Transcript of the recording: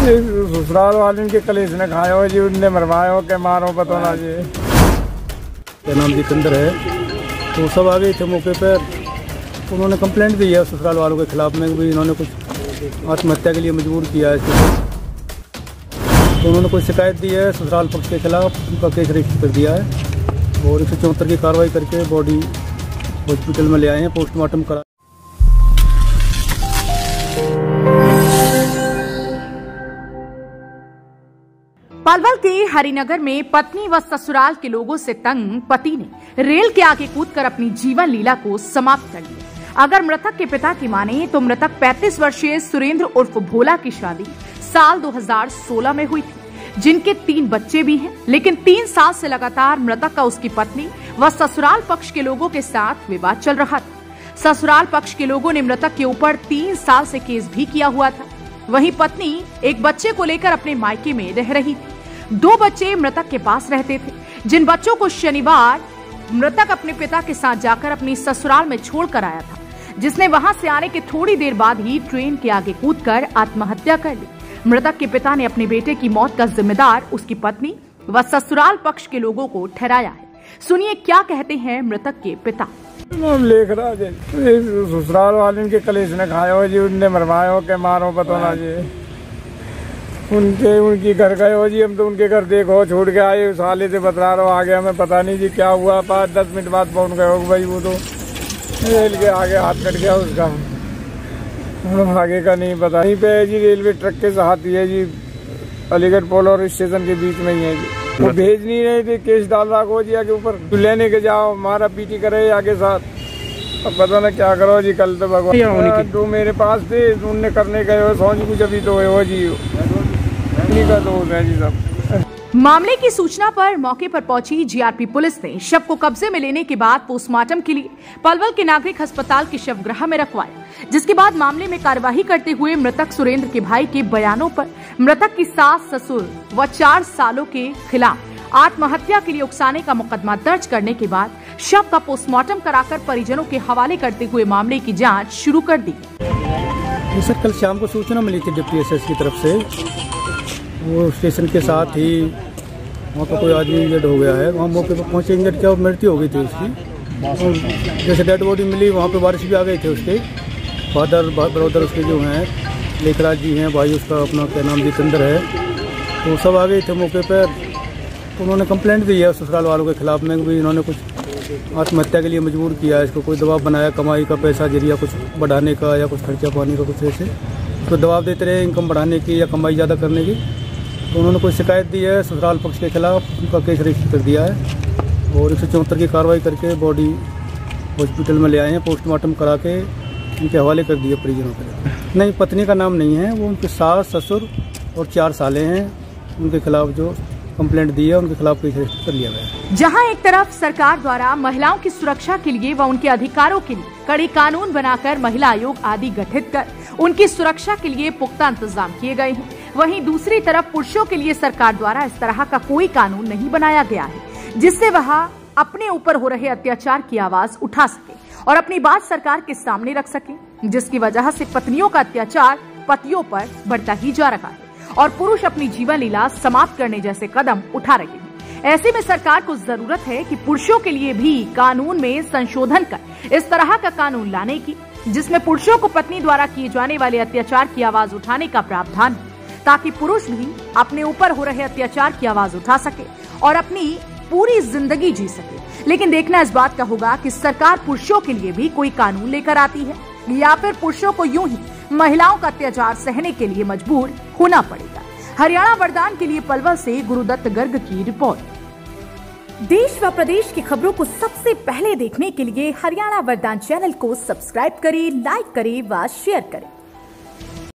ससुराल वाले के कलेश ने खाए हो जी, उनने मरवाए हो के मारो पता ना जी। क्या नाम जितेंद्र है, तो सब आ गए थे मौके पर। उन्होंने कंप्लेंट दी है ससुराल वालों के खिलाफ में भी इन्होंने कुछ आत्महत्या के लिए मजबूर किया है इसको। तो उन्होंने कोई शिकायत दी है ससुराल पक्ष के खिलाफ, उनका केस रजिस्टर कर दिया है और 174 की कार्रवाई करके बॉडी हॉस्पिटल में ले आए हैं पोस्टमार्टम करा। पलवल के हरिनगर में पत्नी व ससुराल के लोगों से तंग पति ने रेल के आगे कूदकर अपनी जीवन लीला को समाप्त कर दिया। अगर मृतक के पिता की माने तो मृतक 35 वर्षीय सुरेंद्र उर्फ भोला की शादी साल 2016 में हुई थी, जिनके 3 बच्चे भी हैं। लेकिन 3 साल से लगातार मृतक का उसकी पत्नी व ससुराल पक्ष के लोगों के साथ विवाद चल रहा था। ससुराल पक्ष के लोगों ने मृतक के ऊपर 3 साल से केस भी किया हुआ था। वहीं पत्नी एक बच्चे को लेकर अपने मायके में रह रही थी। 2 बच्चे मृतक के पास रहते थे, जिन बच्चों को शनिवार मृतक अपने पिता के साथ जाकर अपनी ससुराल में छोड़कर आया था, जिसने वहां से आने के थोड़ी देर बाद ही ट्रेन के आगे कूदकर आत्महत्या कर ली। मृतक के पिता ने अपने बेटे की मौत का जिम्मेदार उसकी पत्नी व ससुराल पक्ष के लोगों को ठहराया है। सुनिए क्या कहते हैं मृतक के पिता। लेख रहा जी, ससुराल वाले के कलेश ने खाए हो जी, उनने मरवाए हो के मारो पता ना जी। उनकी घर गए हो जी, हम तो उनके घर देखो छोड़ के आए, साले से बता रहा आ गया, हमें पता नहीं जी क्या हुआ। 5-10 मिनट बाद पहुंच गए हो भाई, वो तो रेल के आगे हाथ कट गया उसका, आगे का नहीं पता। यहीं पे है जी, रेलवे ट्रक के साथ ही है जी, अलीगढ़ पुल और स्टेशन के बीच में ही है जी। वो भेज नहीं रहे थे, केस डाल रहा हो जी आगे ऊपर, लेने के जाओ मारा पीटी करे आगे साथ। अब पता ना क्या करो जी, कल तो भगवान 2 मेरे पास थे, उनने करने गए हो सौंज कुछ अभी तो हो जी, इन्हीं का दोष है जी सब। मामले की सूचना पर मौके पर पहुंची जीआरपी पुलिस ने शव को कब्जे में लेने के बाद पोस्टमार्टम के लिए पलवल के नागरिक अस्पताल के शवगृह में रखवाया, जिसके बाद मामले में कार्यवाही करते हुए मृतक सुरेंद्र के भाई के बयानों पर मृतक की सास, ससुर व 4 सालों के खिलाफ आत्महत्या के लिए उकसाने का मुकदमा दर्ज करने के बाद शव का पोस्टमार्टम कराकर परिजनों के हवाले करते हुए मामले की जाँच शुरू कर दी। सर कल शाम को सूचना मिली थी डिप्टी एसएस की तरफ से, वो स्टेशन के साथ ही वहाँ पर कोई आदमी इंजर्ड हो गया है। वहाँ मौके पर पहुँचे, इंजर्ड क्या मृत्यु हो गई थी उसकी। और जैसे डेड बॉडी मिली वहाँ पे बारिश भी आ गए थे, उसके फादर ब्रदर उसके जो हैं लेखराज जी हैं, भाई उसका अपना क्या नाम जितेंद्र है, तो सब आ गए थे मौके पर। तो उन्होंने कंप्लेंट दी है ससुराल वालों के खिलाफ में भी इन्होंने कुछ आत्महत्या के लिए मजबूर किया है इसको, कोई दबाव बनाया कमाई का पैसा जरिया कुछ बढ़ाने का या कुछ खर्चा पानी का, कुछ ऐसे तो दबाव देते रहे इनकम बढ़ाने की या कमाई ज़्यादा करने की। तो उन्होंने कोई शिकायत दी है ससुराल पक्ष के खिलाफ, उनका केस रजिस्टर कर दिया है और 174 की कार्रवाई करके बॉडी हॉस्पिटल में ले आए हैं पोस्टमार्टम करा के उनके हवाले कर दिए परिजनों के। नहीं, पत्नी का नाम नहीं है, वो उनके सास, ससुर और 4 साले हैं, उनके खिलाफ जो कंप्लेंट दी है उनके खिलाफ केस रजिस्टर कर लिया गया है। जहां एक तरफ सरकार द्वारा महिलाओं की सुरक्षा के लिए व उनके अधिकारों के लिए कड़े कानून बनाकर महिला आयोग आदि गठित कर उनकी सुरक्षा के लिए पुख्ता इंतजाम किए गए हैं, वहीं दूसरी तरफ पुरुषों के लिए सरकार द्वारा इस तरह का कोई कानून नहीं बनाया गया है जिससे वह अपने ऊपर हो रहे अत्याचार की आवाज उठा सके और अपनी बात सरकार के सामने रख सके, जिसकी वजह से पत्नियों का अत्याचार पतियों पर बढ़ता ही जा रहा है और पुरुष अपनी जीवन लीला समाप्त करने जैसे कदम उठा रहे हैं। ऐसे में सरकार को जरूरत है कि पुरुषों के लिए भी कानून में संशोधन कर इस तरह का कानून लाने की, जिसमें पुरुषों को पत्नी द्वारा किए जाने वाले अत्याचार की आवाज उठाने का प्रावधान है, ताकि पुरुष भी अपने ऊपर हो रहे अत्याचार की आवाज उठा सके और अपनी पूरी जिंदगी जी सके। लेकिन देखना इस बात का होगा कि सरकार पुरुषों के लिए भी कोई कानून लेकर आती है या फिर पुरुषों को यूं ही महिलाओं का अत्याचार सहने के लिए मजबूर होना पड़ेगा। हरियाणा वरदान के लिए पलवल से गुरुदत्त गर्ग की रिपोर्ट। देश व प्रदेश की खबरों को सबसे पहले देखने के लिए हरियाणा वरदान चैनल को सब्सक्राइब करें, लाइक करें व शेयर करें।